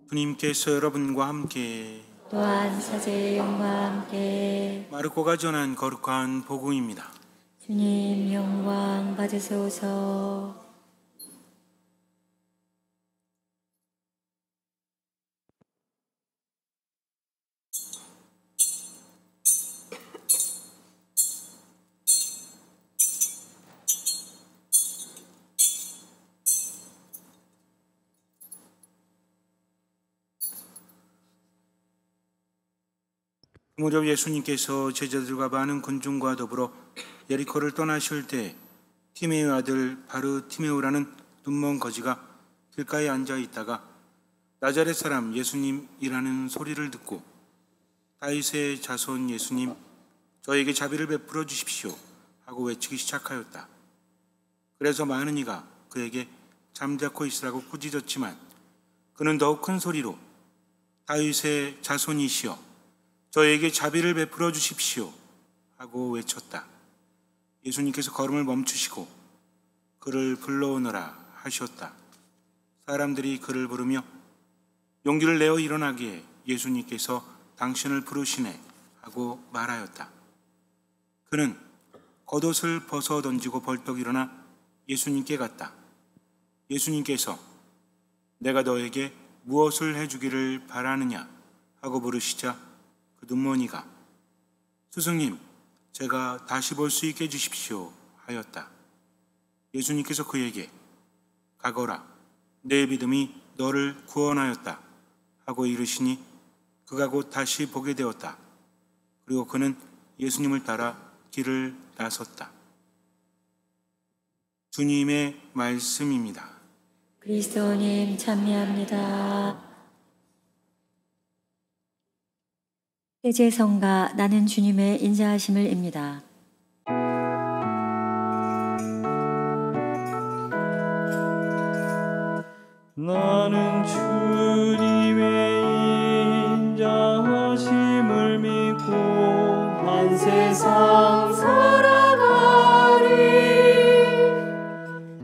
주님께서 여러분과 함께 또한 사제의 영과 함께 마르코가 전한 거룩한 복음입니다. 주님 영광 받으소서. 무렵 예수님께서 제자들과 많은 군중과 더불어 예리코를 떠나실 때 티메의 아들 바르티메오라는 눈먼 거지가 길가에 앉아 있다가 나자렛 사람 예수님이라는 소리를 듣고 다윗의 자손 예수님, 저에게 자비를 베풀어 주십시오 하고 외치기 시작하였다. 그래서 많은 이가 그에게 잠자코 있으라고 꾸짖었지만 그는 더욱 큰 소리로 다윗의 자손이시여 저에게 자비를 베풀어 주십시오 하고 외쳤다. 예수님께서 걸음을 멈추시고 그를 불러오너라 하셨다. 사람들이 그를 부르며 용기를 내어 일어나기에 예수님께서 당신을 부르시네 하고 말하였다. 그는 겉옷을 벗어 던지고 벌떡 일어나 예수님께 갔다. 예수님께서 내가 너에게 무엇을 해주기를 바라느냐 하고 물으시자 그 눈먼이가 스승님, 제가 다시 볼 수 있게 해주십시오 하였다. 예수님께서 그에게 가거라, 내 믿음이 너를 구원하였다 하고 이르시니 그가 곧 다시 보게 되었다. 그리고 그는 예수님을 따라 길을 나섰다. 주님의 말씀입니다. 그리스도님 찬미합니다. 세제성가 나는 주님의 인자하심을입니다. 나는 주님의 인자하심을 믿고 한 세상 살아가리.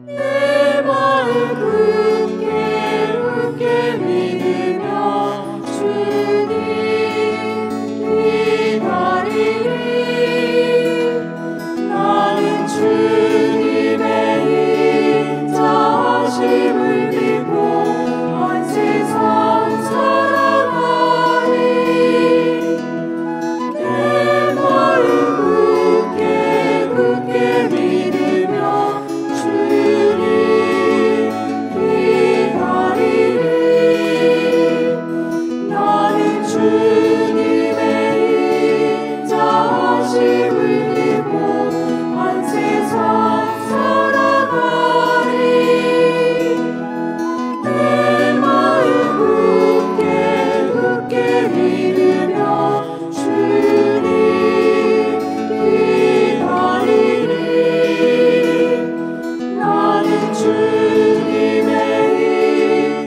내 마음 굳게 믿으며 주님 기다리리. 나는 주님의 인자하심을 믿고 한 세상 살아가리. 내 마음 굳게 믿으며 주님 기다리리. 나는 주님의 인자하심을 믿고 한 세상 살아가리. 내 마음 굳게 믿으며 주님 기다리리. 나는 주님의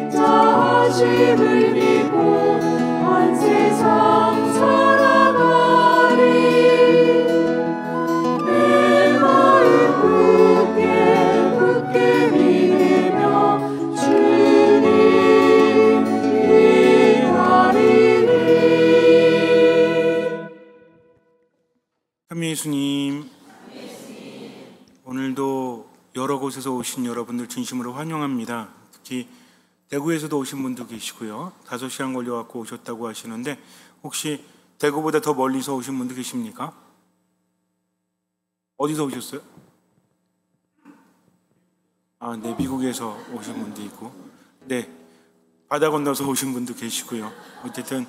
인자하심을 믿고 한 세상 살아가리. 내 마음 굳게 믿으며 주님 기다리리. 참미 예수님, 오늘도 여러 곳에서 오신 여러분들 진심으로 환영합니다. 특히 대구에서도 오신 분도 계시고요. 5시간 걸려갖고 오셨다고 하시는데 혹시 대구보다 더 멀리서 오신 분도 계십니까? 어디서 오셨어요? 네, 미국에서 오신 분도 있고, 네, 바다 건너서 오신 분도 계시고요. 어쨌든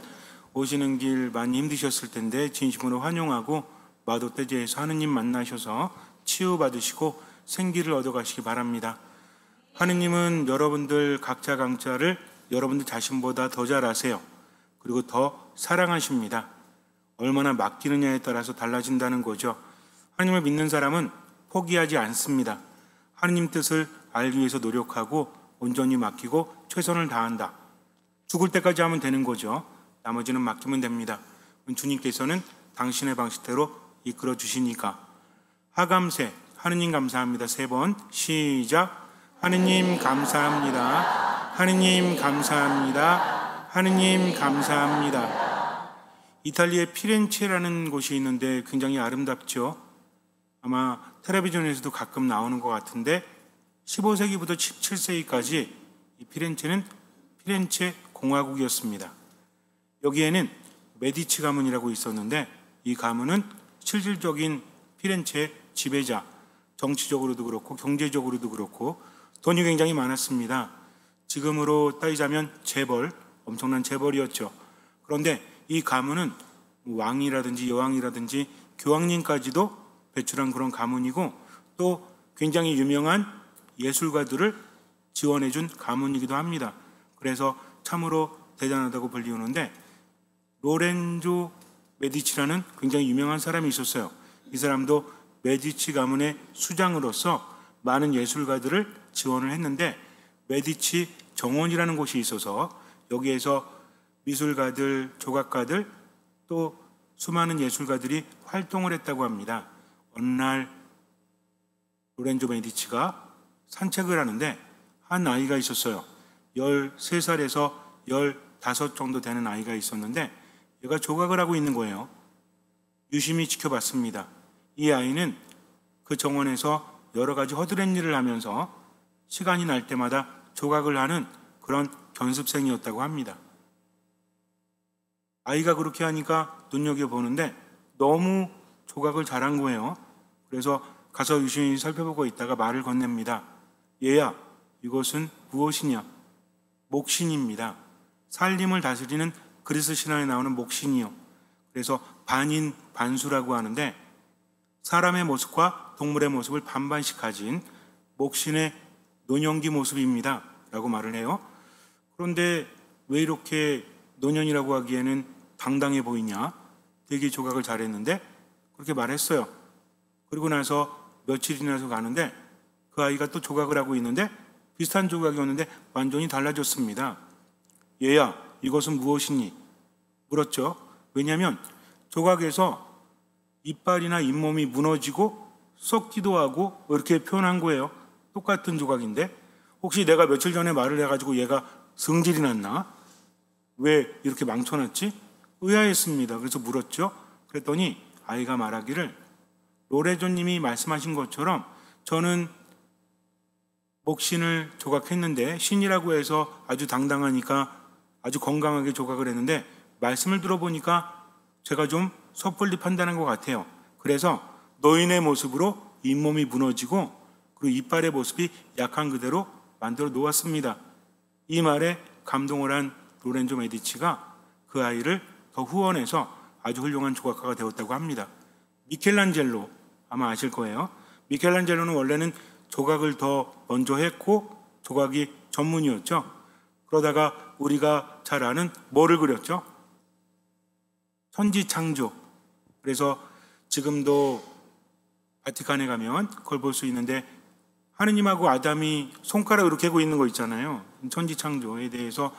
오시는 길 많이 힘드셨을 텐데 진심으로 환영하고 마도떼제에서 하느님 만나셔서 치유받으시고 생기를 얻어가시기 바랍니다. 하느님은 여러분들 각자 강자를 여러분들 자신보다 더 잘 아세요. 그리고 더 사랑하십니다. 얼마나 맡기느냐에 따라서 달라진다는 거죠. 하느님을 믿는 사람은 포기하지 않습니다. 하느님 뜻을 알기 위해서 노력하고 온전히 맡기고 최선을 다한다. 죽을 때까지 하면 되는 거죠. 나머지는 맡기면 됩니다. 주님께서는 당신의 방식대로 이끌어 주시니까. 하감세, 하느님 감사합니다. 3번 시작. 하느님 감사합니다. 하느님 감사합니다. 하느님 감사합니다. 이탈리아의 피렌체라는 곳이 있는데 굉장히 아름답죠. 아마 텔레비전에서도 가끔 나오는 것 같은데 15세기부터 17세기까지 이 피렌체는 피렌체 공화국이었습니다. 여기에는 메디치 가문이라고 있었는데 이 가문은 실질적인 피렌체 지배자, 정치적으로도 그렇고 경제적으로도 그렇고 돈이 굉장히 많았습니다. 지금으로 따지자면 재벌, 엄청난 재벌이었죠. 그런데 이 가문은 왕이라든지 여왕이라든지 교황님까지도 배출한 그런 가문이고 또 굉장히 유명한 예술가들을 지원해준 가문이기도 합니다. 그래서 참으로 대단하다고 불리우는데 로렌조 메디치라는 굉장히 유명한 사람이 있었어요. 이 사람도 메디치 가문의 수장으로서 많은 예술가들을 지원을 했는데 메디치 정원이라는 곳이 있어서 여기에서 미술가들, 조각가들 또 수많은 예술가들이 활동을 했다고 합니다. 어느 날 로렌조 메디치가 산책을 하는데 한 아이가 있었어요. 13살에서 15 정도 되는 아이가 있었는데 얘가 조각을 하고 있는 거예요. 유심히 지켜봤습니다. 이 아이는 그 정원에서 여러 가지 허드렛 일을 하면서 시간이 날 때마다 조각을 하는 그런 견습생이었다고 합니다. 아이가 그렇게 하니까 눈여겨보는데 너무 조각을 잘한 거예요. 그래서 가서 유심히 살펴보고 있다가 말을 건넵니다. 얘야, 이것은 무엇이냐? 목신입니다. 살림을 다스리는 그리스 신화에 나오는 목신이요. 그래서 반인 반수라고 하는데 사람의 모습과 동물의 모습을 반반씩 가진 목신의 노년기 모습입니다. 라고 말을 해요. 그런데 왜 이렇게 노년이라고 하기에는 당당해 보이냐? 되게 조각을 잘했는데 그렇게 말했어요. 그리고 나서 며칠이 나서 가는데 그 아이가 또 조각을 하고 있는데 비슷한 조각이었는데 완전히 달라졌습니다. 얘야, 이것은 무엇이니? 물었죠. 왜냐하면 조각에서 이빨이나 잇몸이 무너지고 썩기도 하고 이렇게 표현한 거예요. 똑같은 조각인데 혹시 내가 며칠 전에 말을 해가지고 얘가 성질이 났나? 왜 이렇게 망쳐놨지? 의아했습니다. 그래서 물었죠. 그랬더니 아이가 말하기를 로레조님이 말씀하신 것처럼 저는 목신을 조각했는데 신이라고 해서 아주 당당하니까 아주 건강하게 조각을 했는데 말씀을 들어보니까 제가 좀 섣불리 판단한 것 같아요. 그래서 노인의 모습으로 잇몸이 무너지고 그리고 이빨의 모습이 약한 그대로 만들어 놓았습니다. 이 말에 감동을 한 로렌조 메디치가 그 아이를 더 후원해서 아주 훌륭한 조각가가 되었다고 합니다. 미켈란젤로 아마 아실 거예요. 미켈란젤로는 원래는 조각을 더 먼저 했고 조각이 전문이었죠. 그러다가 우리가 잘 아는 뭐를 그렸죠? 천지창조. 그래서 지금도 바티칸에 가면 그걸 볼 수 있는데 하느님하고 아담이 손가락으로 이렇게 하고 있는 거 있잖아요. 천지창조에 대해서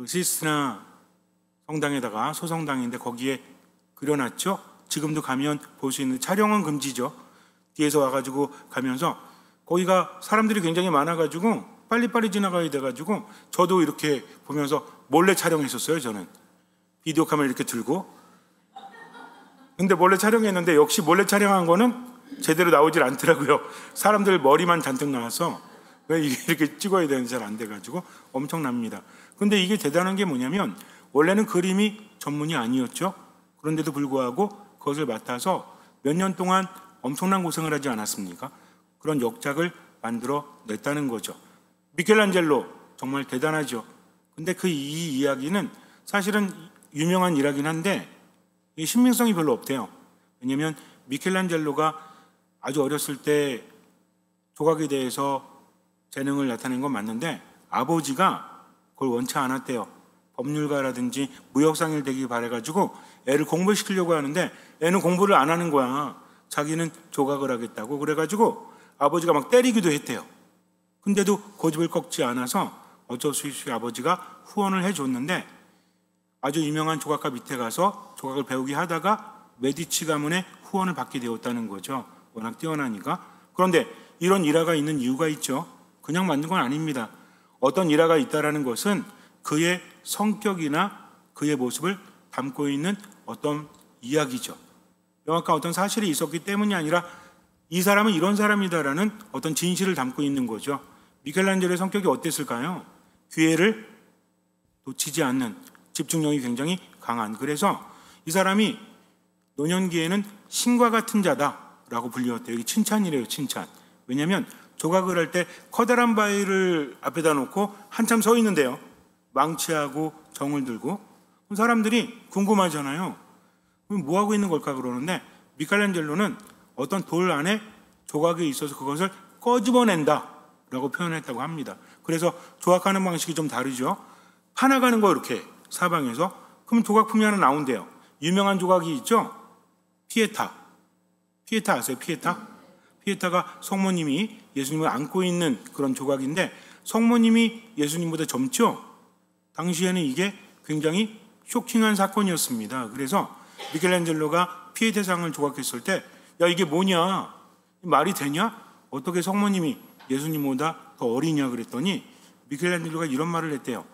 시스티나 성당에다가 소성당인데 거기에 그려놨죠. 지금도 가면 볼 수 있는 촬영은 금지죠. 뒤에서 와가지고 가면서 거기가 사람들이 굉장히 많아가지고 빨리빨리 지나가야 돼가지고 저도 이렇게 보면서 몰래 촬영했었어요. 저는 비디오 카메라 이렇게 들고 근데 몰래 촬영했는데 역시 몰래 촬영한 거는 제대로 나오질 않더라고요. 사람들 머리만 잔뜩 나와서 왜 이게 이렇게 찍어야 되는지 잘 안 돼가지고 엄청납니다. 근데 이게 대단한 게 뭐냐면 원래는 그림이 전문이 아니었죠. 그런데도 불구하고 그것을 맡아서 몇 년 동안 엄청난 고생을 하지 않았습니까? 그런 역작을 만들어 냈다는 거죠. 미켈란젤로 정말 대단하죠. 근데 이 이야기는 사실은 유명한 일화긴 한데 신빙성이 별로 없대요. 왜냐하면 미켈란젤로가 아주 어렸을 때 조각에 대해서 재능을 나타낸 건 맞는데 아버지가 그걸 원치 않았대요. 법률가라든지 무역상일 되길 바래가지고 애를 공부시키려고 하는데 애는 공부를 안 하는 거야. 자기는 조각을 하겠다고 그래가지고 아버지가 막 때리기도 했대요. 근데도 고집을 꺾지 않아서 어쩔 수 없이 아버지가 후원을 해줬는데 아주 유명한 조각가 밑에 가서 조각을 배우게 하다가 메디치 가문의 후원을 받게 되었다는 거죠. 워낙 뛰어나니까. 그런데 이런 일화가 있는 이유가 있죠. 그냥 만든 건 아닙니다. 어떤 일화가 있다라는 것은 그의 성격이나 그의 모습을 담고 있는 어떤 이야기죠. 명확한 어떤 사실이 있었기 때문이 아니라 이 사람은 이런 사람이다라는 어떤 진실을 담고 있는 거죠. 미켈란젤로의 성격이 어땠을까요? 기회를 놓치지 않는, 집중력이 굉장히 강한, 그래서 이 사람이 노년기에는 신과 같은 자다라고 불리웠대요. 이게 칭찬이래요, 칭찬. 왜냐하면 조각을 할 때 커다란 바위를 앞에다 놓고 한참 서 있는데요, 망치하고 정을 들고 사람들이 궁금하잖아요. 뭐 하고 있는 걸까 그러는데, 미켈란젤로는 어떤 돌 안에 조각이 있어서 그것을 꺼집어낸다 라고 표현했다고 합니다. 그래서 조각하는 방식이 좀 다르죠. 파나가는 거, 이렇게 사방에서. 그럼 조각품이 하나 나온대요. 유명한 조각이 있죠. 피에타 아세요? 피에타가 성모님이 예수님을 안고 있는 그런 조각인데, 성모님이 예수님보다 젊죠. 당시에는 이게 굉장히 쇼킹한 사건이었습니다. 그래서 미켈란젤로가 피에타상을 조각했을 때, 야, 이게 뭐냐, 말이 되냐, 어떻게 성모님이 예수님보다 더 어리냐 그랬더니 미켈란젤로가 이런 말을 했대요.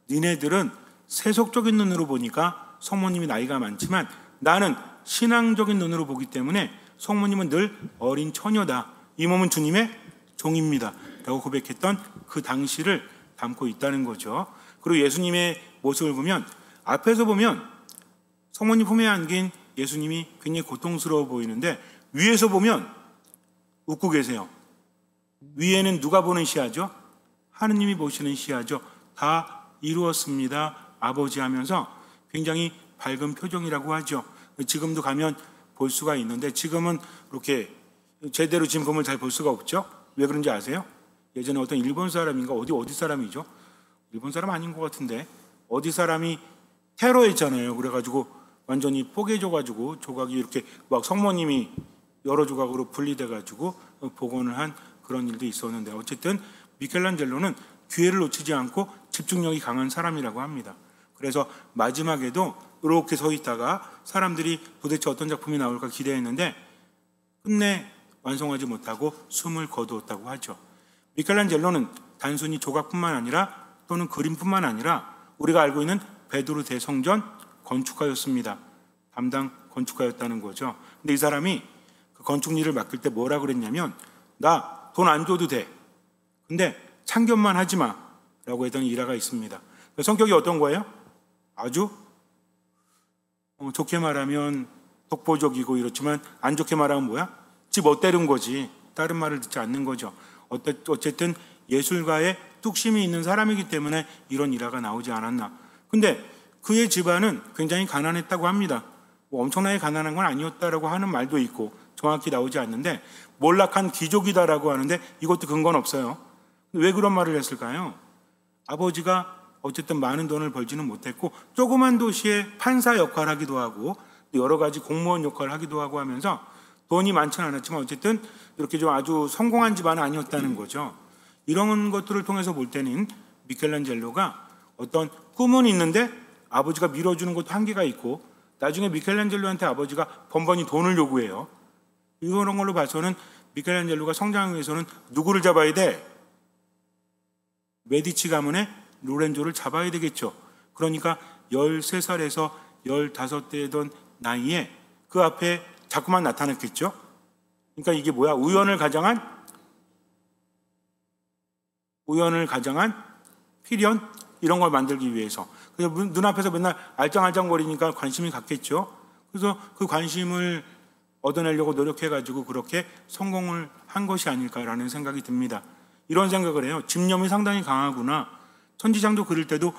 니네들은 세속적인 눈으로 보니까 성모님이 나이가 많지만 나는 신앙적인 눈으로 보기 때문에 성모님은 늘 어린 처녀다. 이 몸은 주님의 종입니다 라고 고백했던 그 당시를 담고 있다는 거죠. 그리고 예수님의 모습을 보면, 앞에서 보면 성모님 품에 안긴 예수님이 굉장히 고통스러워 보이는데, 위에서 보면 웃고 계세요. 위에는 누가 보는 시야죠? 하느님이 보시는 시야죠. 다 이루었습니다, 아버지 하면서 굉장히 밝은 표정이라고 하죠. 지금도 가면 볼 수가 있는데, 지금은 이렇게 제대로 진품을 잘 볼 수가 없죠. 왜 그런지 아세요? 예전에 어떤 일본 사람인가, 어디 사람이죠? 일본 사람 아닌 것 같은데, 어디 사람이 테러했잖아요. 그래가지고 완전히 뽀개져가지고 조각이 이렇게 막 성모님이 여러 조각으로 분리돼가지고 복원을 한 그런 일도 있었는데, 어쨌든 미켈란젤로는 기회를 놓치지 않고 집중력이 강한 사람이라고 합니다. 그래서 마지막에도 이렇게 서 있다가 사람들이 도대체 어떤 작품이 나올까 기대했는데 끝내 완성하지 못하고 숨을 거두었다고 하죠. 미켈란젤로는 단순히 조각뿐만 아니라, 또는 그림뿐만 아니라 우리가 알고 있는 베드로 대성전 건축가였습니다. 담당 건축가였다는 거죠. 근데 이 사람이 그 건축 일을 맡을 때 뭐라 그랬냐면, 나 돈 안 줘도 돼, 근데 참견만 하지 마 라고 했던 일화가 있습니다. 성격이 어떤 거예요? 아주 좋게 말하면 독보적이고 이렇지만, 안 좋게 말하면 뭐야? 지 멋대로인 거지. 다른 말을 듣지 않는 거죠. 어쨌든 예술가의 뚝심이 있는 사람이기 때문에 이런 일화가 나오지 않았나. 근데 그의 집안은 굉장히 가난했다고 합니다. 뭐 엄청나게 가난한 건 아니었다라고 하는 말도 있고, 정확히 나오지 않는데 몰락한 귀족이다라고 하는데 이것도 근거는 없어요. 왜 그런 말을 했을까요? 아버지가 어쨌든 많은 돈을 벌지는 못했고, 조그만 도시의 판사 역할을 하기도 하고 여러 가지 공무원 역할을 하기도 하고 하면서 돈이 많지는 않았지만 어쨌든 이렇게 좀 아주 성공한 집안은 아니었다는 거죠. 이런 것들을 통해서 볼 때는 미켈란젤로가 어떤 꿈은 있는데 아버지가 밀어주는 것도 한계가 있고, 나중에 미켈란젤로한테 아버지가 번번이 돈을 요구해요. 이런 걸로 봐서는 미켈란젤로가 성장하기 위해서는 누구를 잡아야 돼? 메디치 가문의 로렌조를 잡아야 되겠죠. 그러니까 13살에서 15대던 나이에 그 앞에 자꾸만 나타났겠죠. 그러니까 이게 뭐야? 우연을 가장한 필연, 이런 걸 만들기 위해서. 그래서 눈앞에서 맨날 알짱알짱거리니까 관심이 갔겠죠. 그래서 그 관심을 얻어내려고 노력해가지고 그렇게 성공을 한 것이 아닐까라는 생각이 듭니다. 이런 생각을 해요. 집념이 상당히 강하구나. 천지장도 그릴 때도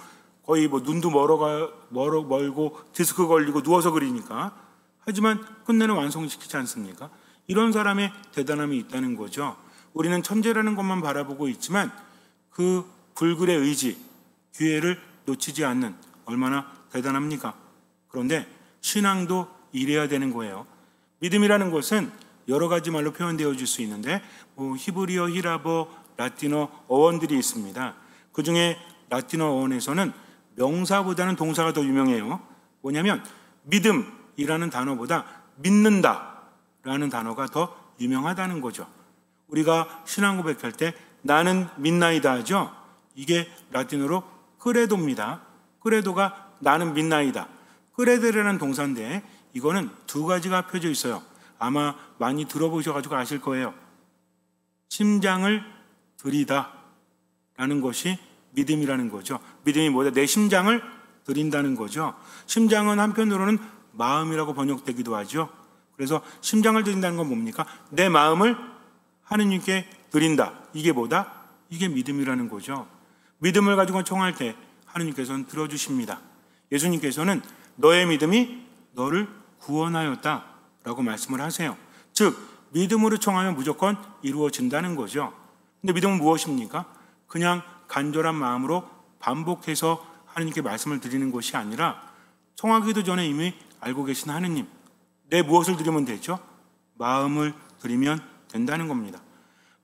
거의 뭐 눈도 멀고 디스크 걸리고 누워서 그리니까. 하지만 끝내는 완성시키지 않습니까? 이런 사람의 대단함이 있다는 거죠. 우리는 천재라는 것만 바라보고 있지만 그 불굴의 의지, 기회를 놓치지 않는, 얼마나 대단합니까? 그런데 신앙도 이래야 되는 거예요. 믿음이라는 것은 여러 가지 말로 표현되어질 수 있는데 히브리어, 히라버, 라틴어 어원들이 있습니다. 그 중에 라틴어 어원에서는 명사보다는 동사가 더 유명해요. 뭐냐면 믿음이라는 단어보다 믿는다라는 단어가 더 유명하다는 거죠. 우리가 신앙 고백할 때 나는 믿나이다 하죠. 이게 라틴어로 끄레도입니다. 끄레도가 나는 믿나이다. 끄레도라는 동사인데 이거는 두 가지가 합혀져 있어요. 아마 많이 들어보셔가지고 아실 거예요. 심장을 드리다 라는 것이 믿음이라는 거죠. 믿음이 뭐다? 내 심장을 드린다는 거죠. 심장은 한편으로는 마음이라고 번역되기도 하죠. 그래서 심장을 드린다는 건 뭡니까? 내 마음을 하느님께 드린다. 이게 뭐다? 이게 믿음이라는 거죠. 믿음을 가지고 청할 때 하느님께서는 들어주십니다. 예수님께서는 너의 믿음이 너를 구원하였다 라고 말씀을 하세요. 즉 믿음으로 청하면 무조건 이루어진다는 거죠. 근데 믿음은 무엇입니까? 그냥 간절한 마음으로 반복해서 하느님께 말씀을 드리는 것이 아니라 청하기도 전에 이미 알고 계신 하느님, 내 무엇을 드리면 되죠? 마음을 드리면 된다는 겁니다.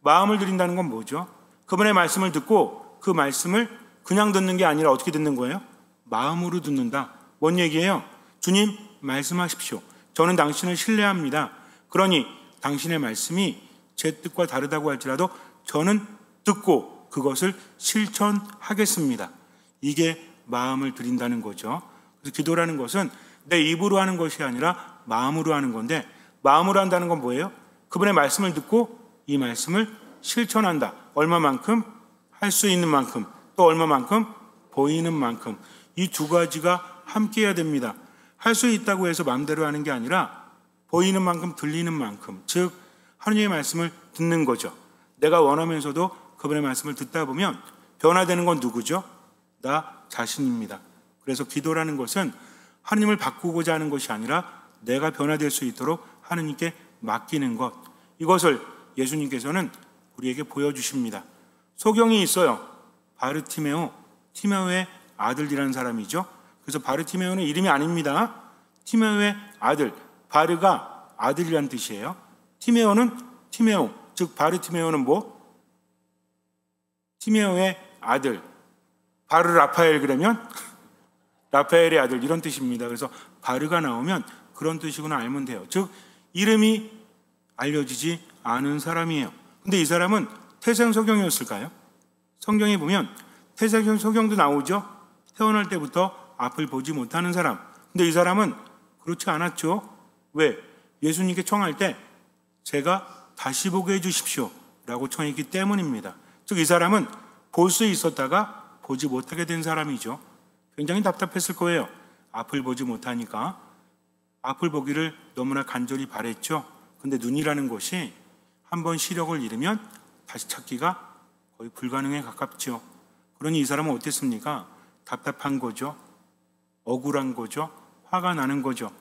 마음을 드린다는 건 뭐죠? 그분의 말씀을 듣고 그 말씀을 그냥 듣는 게 아니라 어떻게 듣는 거예요? 마음으로 듣는다. 뭔 얘기예요? 주님 말씀하십시오. 저는 당신을 신뢰합니다. 그러니 당신의 말씀이 제 뜻과 다르다고 할지라도 저는 듣고 그것을 실천하겠습니다. 이게 마음을 드린다는 거죠. 그래서 기도라는 것은 내 입으로 하는 것이 아니라 마음으로 하는 건데, 마음으로 한다는 건 뭐예요? 그분의 말씀을 듣고 이 말씀을 실천한다. 얼마만큼? 할 수 있는 만큼, 또 얼마만큼? 보이는 만큼. 이 두 가지가 함께 해야 됩니다. 할 수 있다고 해서 마음대로 하는 게 아니라 보이는 만큼, 들리는 만큼, 즉 하느님의 말씀을 듣는 거죠. 내가 원하면서도 그분의 말씀을 듣다 보면 변화되는 건 누구죠? 나 자신입니다. 그래서 기도라는 것은 하느님을 바꾸고자 하는 것이 아니라 내가 변화될 수 있도록 하느님께 맡기는 것, 이것을 예수님께서는 우리에게 보여주십니다. 소경이 있어요. 바르티메오, 티메오의 아들이라는 사람이죠. 그래서 바르티메오는 이름이 아닙니다. 티메오의 아들, 바르가 아들이라는 뜻이에요. 티메오는 티메오, 즉 바르티메오는 뭐? 티메오의 아들. 바르 라파엘 그러면 라파엘의 아들, 이런 뜻입니다. 그래서 바르가 나오면 그런 뜻이구나 알면 돼요. 즉 이름이 알려지지 않은 사람이에요. 근데 이 사람은 태생 소경이었을까요? 성경에 보면 태생 소경도 나오죠. 태어날 때부터 앞을 보지 못하는 사람. 근데 이 사람은 그렇지 않았죠. 왜? 예수님께 청할 때 제가 다시 보게 해주십시오 라고 청했기 때문입니다. 즉 이 사람은 볼 수 있었다가 보지 못하게 된 사람이죠. 굉장히 답답했을 거예요. 앞을 보지 못하니까. 앞을 보기를 너무나 간절히 바랬죠. 근데 눈이라는 것이 한번 시력을 잃으면 다시 찾기가 거의 불가능에 가깝죠. 그러니 이 사람은 어땠습니까? 답답한 거죠. 억울한 거죠. 화가 나는 거죠.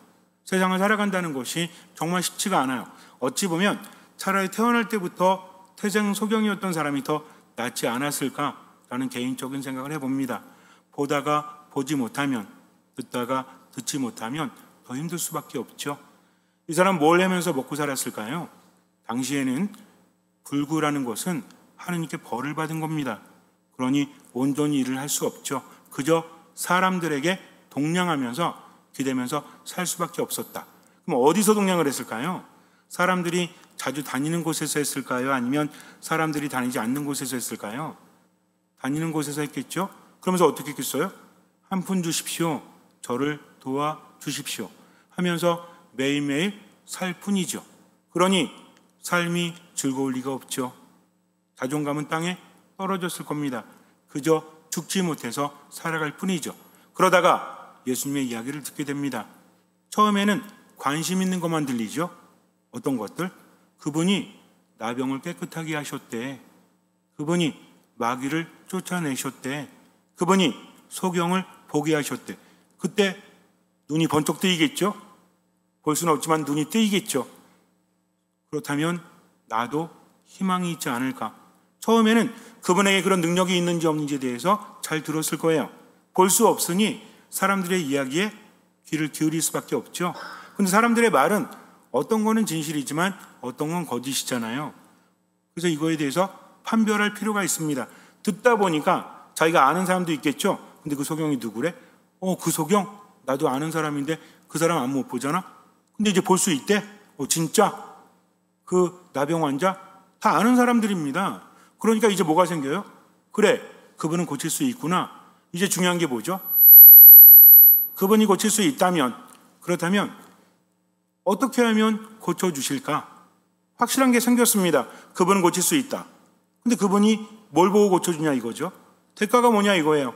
세상을 살아간다는 것이 정말 쉽지가 않아요. 어찌 보면 차라리 태어날 때부터 태생 소경이었던 사람이 더 낫지 않았을까라는 개인적인 생각을 해봅니다. 보다가 보지 못하면, 듣다가 듣지 못하면 더 힘들 수밖에 없죠. 이 사람 뭘 하면서 먹고 살았을까요? 당시에는 불구라는 것은 하느님께 벌을 받은 겁니다. 그러니 온전히 일을 할 수 없죠. 그저 사람들에게 동냥하면서 기대면서 살 수밖에 없었다. 그럼 어디서 동냥을 했을까요? 사람들이 자주 다니는 곳에서 했을까요? 아니면 사람들이 다니지 않는 곳에서 했을까요? 다니는 곳에서 했겠죠? 그러면서 어떻게 했겠어요? 한 푼 주십시오. 저를 도와주십시오. 하면서 매일매일 살 뿐이죠. 그러니 삶이 즐거울 리가 없죠. 자존감은 땅에 떨어졌을 겁니다. 그저 죽지 못해서 살아갈 뿐이죠. 그러다가 예수님의 이야기를 듣게 됩니다. 처음에는 관심 있는 것만 들리죠. 어떤 것들? 그분이 나병을 깨끗하게 하셨대. 그분이 마귀를 쫓아내셨대. 그분이 소경을 보게 하셨대. 그때 눈이 번쩍 뜨이겠죠? 볼 수는 없지만 눈이 뜨이겠죠. 그렇다면 나도 희망이 있지 않을까? 처음에는 그분에게 그런 능력이 있는지 없는지에 대해서 잘 들었을 거예요. 볼 수 없으니 사람들의 이야기에 귀를 기울일 수밖에 없죠. 근데 사람들의 말은 어떤 거는 진실이지만 어떤 건 거짓이잖아요. 그래서 이거에 대해서 판별할 필요가 있습니다. 듣다 보니까 자기가 아는 사람도 있겠죠. 근데 그 소경이 누구래? 그 소경? 나도 아는 사람인데 그 사람 안 못 보잖아? 근데 이제 볼 수 있대? 진짜? 그 나병 환자? 다 아는 사람들입니다. 그러니까 이제 뭐가 생겨요? 그래, 그분은 고칠 수 있구나. 이제 중요한 게 뭐죠? 그분이 고칠 수 있다면, 그렇다면 어떻게 하면 고쳐주실까? 확실한 게 생겼습니다. 그분은 고칠 수 있다. 근데 그분이 뭘 보고 고쳐주냐 이거죠. 대가가 뭐냐 이거예요.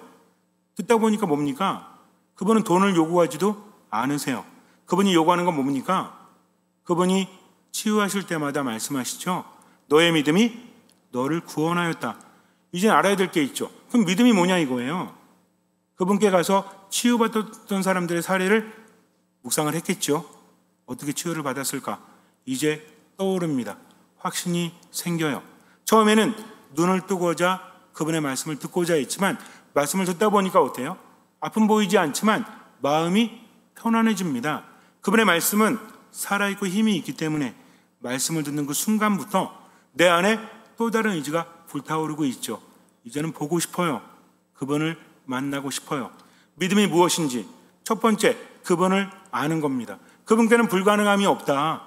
듣다 보니까 뭡니까? 그분은 돈을 요구하지도 않으세요. 그분이 요구하는 건 뭡니까? 그분이 치유하실 때마다 말씀하시죠. 너의 믿음이 너를 구원하였다. 이제 알아야 될 게 있죠. 그럼 믿음이 뭐냐 이거예요. 그분께 가서 치유받았던 사람들의 사례를 묵상을 했겠죠. 어떻게 치유를 받았을까? 이제 떠오릅니다. 확신이 생겨요. 처음에는 눈을 뜨고자 그분의 말씀을 듣고자 했지만 말씀을 듣다 보니까 어때요? 아픔 보이지 않지만 마음이 편안해집니다. 그분의 말씀은 살아있고 힘이 있기 때문에 말씀을 듣는 그 순간부터 내 안에 또 다른 의지가 불타오르고 있죠. 이제는 보고 싶어요. 그분을 만나고 싶어요. 믿음이 무엇인지 첫 번째 그분을 아는 겁니다. 그분께는 불가능함이 없다.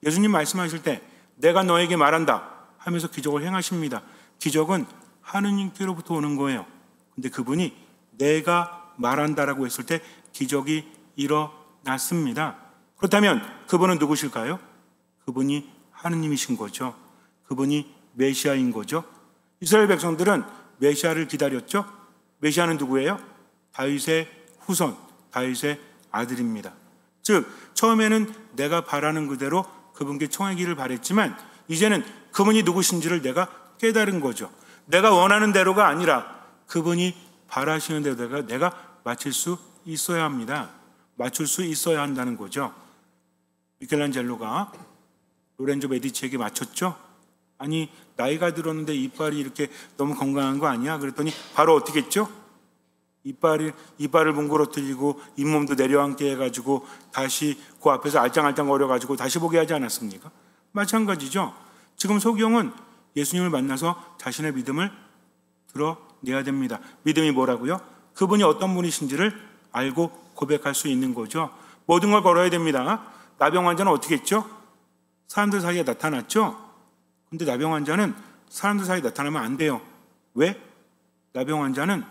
예수님 말씀하실 때 내가 너에게 말한다 하면서 기적을 행하십니다. 기적은 하느님께로부터 오는 거예요. 근데 그분이 내가 말한다라고 했을 때 기적이 일어났습니다. 그렇다면 그분은 누구실까요? 그분이 하느님이신 거죠. 그분이 메시아인 거죠. 이스라엘 백성들은 메시아를 기다렸죠. 메시아는 누구예요? 다윗의 후손, 다윗의 아들입니다. 즉 처음에는 내가 바라는 그대로 그분께 청하기를 바랬지만 이제는 그분이 누구신지를 내가 깨달은 거죠. 내가 원하는 대로가 아니라 그분이 바라시는 대로 내가 맞출 수 있어야 합니다. 맞출 수 있어야 한다는 거죠. 미켈란젤로가 로렌조 메디치에게 맞췄죠. 아니 나이가 들었는데 이빨이 이렇게 너무 건강한 거 아니야? 그랬더니 바로 어떻게 했죠? 이빨을 뭉그러뜨리고 잇몸도 내려앉게 해가지고 다시 그 앞에서 알짱알짱 거려가지고 다시 보게 하지 않았습니까? 마찬가지죠. 지금 소경은 예수님을 만나서 자신의 믿음을 드러내야 됩니다. 믿음이 뭐라고요? 그분이 어떤 분이신지를 알고 고백할 수 있는 거죠. 모든 걸 걸어야 됩니다. 나병 환자는 어떻게 했죠? 사람들 사이에 나타났죠. 근데 나병 환자는 사람들 사이에 나타나면 안 돼요. 왜? 나병 환자는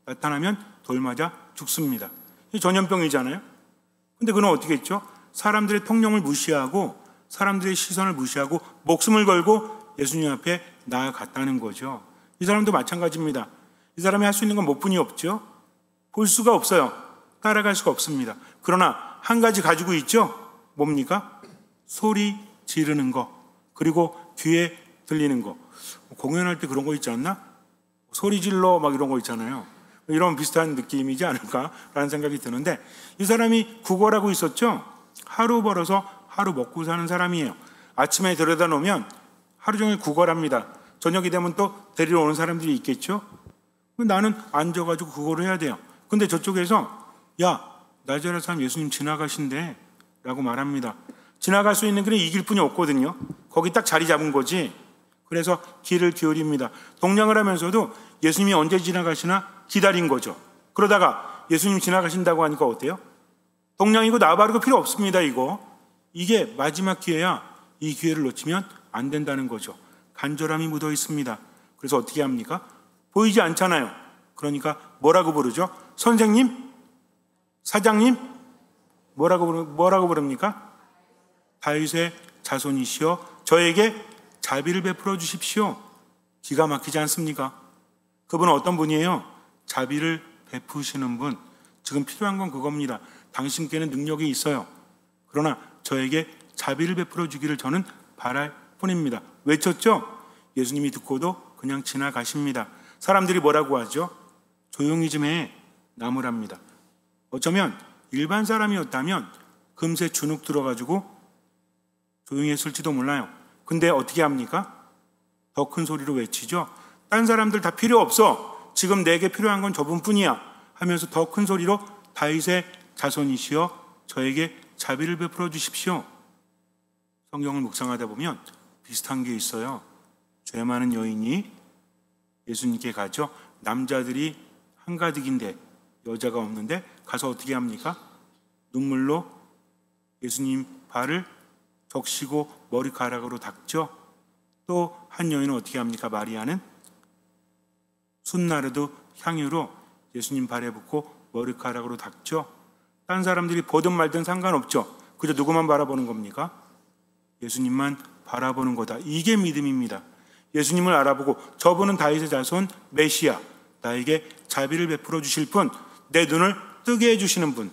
나타나면 돌 맞아 죽습니다. 이 전염병이잖아요. 근데 그는 어떻게 했죠? 사람들의 통념을 무시하고 사람들의 시선을 무시하고 목숨을 걸고 예수님 앞에 나아갔다는 거죠. 이 사람도 마찬가지입니다. 이 사람이 할 수 있는 건 뭐뿐이 없죠. 볼 수가 없어요. 따라갈 수가 없습니다. 그러나 한 가지 가지고 있죠. 뭡니까? 소리 지르는 거, 그리고 귀에 들리는 거. 공연할 때 그런 거 있지 않나? 소리 질러 막 이런 거 있잖아요. 이런 비슷한 느낌이지 않을까라는 생각이 드는데 이 사람이 구걸하고 있었죠. 하루 벌어서 하루 먹고 사는 사람이에요. 아침에 들여다 놓으면 하루 종일 구걸합니다. 저녁이 되면 또 데리러 오는 사람들이 있겠죠. 나는 앉아가지고 구걸을 해야 돼요. 근데 저쪽에서 야 나자렛 사람 예수님 지나가신대 라고 말합니다. 지나갈 수 있는 길은 이 길뿐이 없거든요. 거기 딱 자리 잡은 거지. 그래서 귀를 기울입니다. 동냥을 하면서도 예수님이 언제 지나가시나 기다린 거죠. 그러다가 예수님 지나가신다고 하니까 어때요? 동냥이고 나발이고 필요 없습니다. 이게 마지막 기회야. 이 기회를 놓치면 안 된다는 거죠. 간절함이 묻어 있습니다. 그래서 어떻게 합니까? 보이지 않잖아요. 그러니까 뭐라고 부르죠? 선생님? 사장님? 뭐라고 부릅니까? 다윗의 자손이시여 저에게 자비를 베풀어 주십시오. 기가 막히지 않습니까? 그분은 어떤 분이에요? 자비를 베푸시는 분. 지금 필요한 건 그겁니다. 당신께는 능력이 있어요. 그러나 저에게 자비를 베풀어 주기를 저는 바랄 뿐입니다. 외쳤죠? 예수님이 듣고도 그냥 지나가십니다. 사람들이 뭐라고 하죠? 조용히 좀 해. 나무랍니다. 어쩌면 일반 사람이었다면 금세 주눅 들어가지고 조용히 했을지도 몰라요. 근데 어떻게 합니까? 더 큰 소리로 외치죠. 딴 사람들 다 필요 없어. 지금 내게 필요한 건 저분뿐이야. 하면서 더 큰 소리로 다윗의 자손이시여 저에게 자비를 베풀어 주십시오. 성경을 묵상하다 보면 비슷한 게 있어요. 죄 많은 여인이 예수님께 가죠. 남자들이 한가득인데 여자가 없는데 가서 어떻게 합니까? 눈물로 예수님 발을 적시고 머리카락으로 닦죠. 또 한 여인은 어떻게 합니까? 마리아는 순나르도 향유로 예수님 발에 붓고 머리카락으로 닦죠. 딴 사람들이 보든 말든 상관없죠. 그저 누구만 바라보는 겁니까? 예수님만 바라보는 거다. 이게 믿음입니다. 예수님을 알아보고 저분은 다윗의 자손 메시아, 나에게 자비를 베풀어 주실 분, 내 눈을 뜨게 해주시는 분,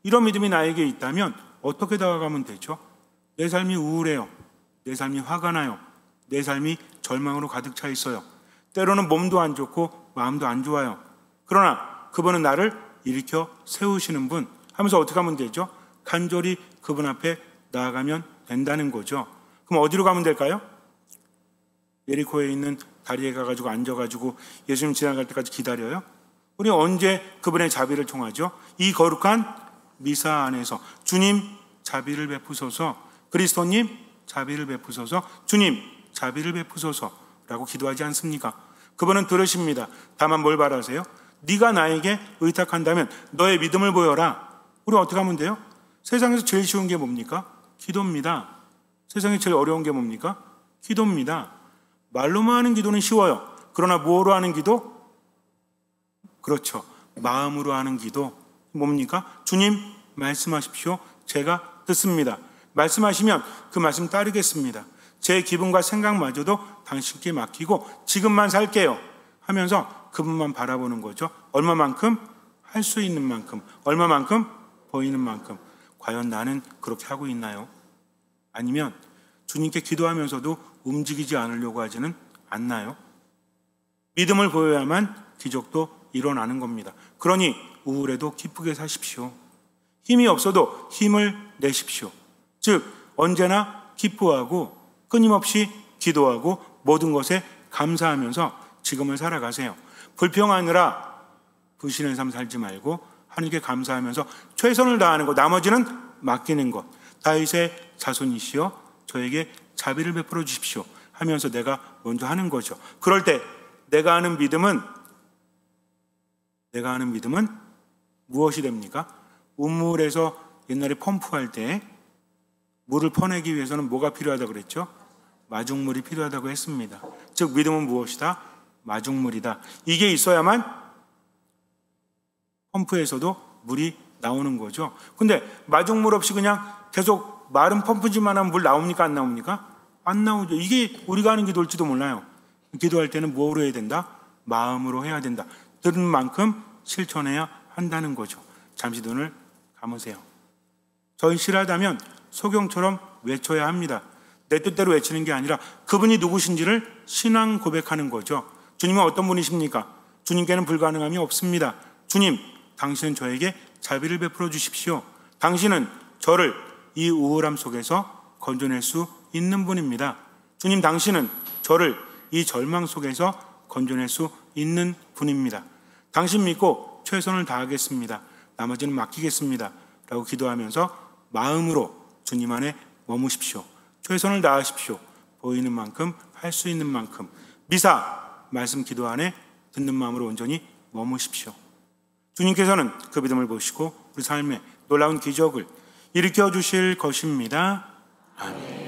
이런 믿음이 나에게 있다면 어떻게 다가가면 되죠? 내 삶이 우울해요. 내 삶이 화가 나요. 내 삶이 절망으로 가득 차 있어요. 때로는 몸도 안 좋고 마음도 안 좋아요. 그러나 그분은 나를 일으켜 세우시는 분 하면서 어떻게 하면 되죠? 간절히 그분 앞에 나아가면 된다는 거죠. 그럼 어디로 가면 될까요? 예리코에 있는 다리에 가가지고 앉아가지고 예수님 지나갈 때까지 기다려요? 우리 언제 그분의 자비를 청하죠? 이 거룩한 미사 안에서 주님 자비를 베푸소서, 그리스도님 자비를 베푸소서, 주님 자비를 베푸소서라고 기도하지 않습니까? 그분은 들으십니다. 다만 뭘 바라세요? 네가 나에게 의탁한다면 너의 믿음을 보여라. 우리 어떻게 하면 돼요? 세상에서 제일 쉬운 게 뭡니까? 기도입니다. 세상에 제일 어려운 게 뭡니까? 기도입니다. 말로만 하는 기도는 쉬워요. 그러나 뭐로 하는 기도? 그렇죠. 마음으로 하는 기도. 뭡니까? 주님 말씀하십시오. 제가 듣습니다. 말씀하시면 그 말씀 따르겠습니다. 제 기분과 생각마저도 당신께 맡기고 지금만 살게요 하면서 그분만 바라보는 거죠. 얼마만큼? 할 수 있는 만큼. 얼마만큼? 보이는 만큼. 과연 나는 그렇게 하고 있나요? 아니면 주님께 기도하면서도 움직이지 않으려고 하지는 않나요? 믿음을 보여야만 기적도 일어나는 겁니다. 그러니 우울해도 기쁘게 사십시오. 힘이 없어도 힘을 내십시오. 즉 언제나 기뻐하고 끊임없이 기도하고 모든 것에 감사하면서 지금을 살아가세요. 불평하느라 부실한 삶 살지 말고 하나님께 감사하면서 최선을 다하는 것, 나머지는 맡기는 것. 다윗의 자손이시여 저에게 자비를 베풀어 주십시오 하면서 내가 먼저 하는 거죠. 그럴 때 내가 아는 믿음은 무엇이 됩니까? 우물에서 옛날에 펌프할 때 물을 퍼내기 위해서는 뭐가 필요하다고 그랬죠? 마중물이 필요하다고 했습니다. 즉 믿음은 무엇이다? 마중물이다. 이게 있어야만 펌프에서도 물이 나오는 거죠. 근데 마중물 없이 그냥 계속 마른 펌프지만 하면 물 나옵니까? 안 나옵니까? 안 나오죠. 이게 우리가 하는 기도일지도 몰라요. 기도할 때는 뭐로 해야 된다? 마음으로 해야 된다. 들은 만큼 실천해야 한다는 거죠. 잠시 눈을 감으세요. 절실하다면 소경처럼 외쳐야 합니다. 내 뜻대로 외치는 게 아니라 그분이 누구신지를 신앙 고백하는 거죠. 주님은 어떤 분이십니까? 주님께는 불가능함이 없습니다. 주님, 당신은 저에게 자비를 베풀어 주십시오. 당신은 저를 이 우울함 속에서 건져낼 수 있는 분입니다. 주님, 당신은 저를 이 절망 속에서 건져낼 수 있는 분입니다. 당신 믿고 최선을 다하겠습니다. 나머지는 맡기겠습니다. 라고 기도하면서 마음으로 주님 안에 머무십시오. 최선을 다하십시오. 보이는 만큼, 할 수 있는 만큼. 미사, 말씀 기도 안에 듣는 마음으로 온전히 머무십시오. 주님께서는 그 믿음을 보시고 우리 삶에 놀라운 기적을 일으켜 주실 것입니다. 아멘.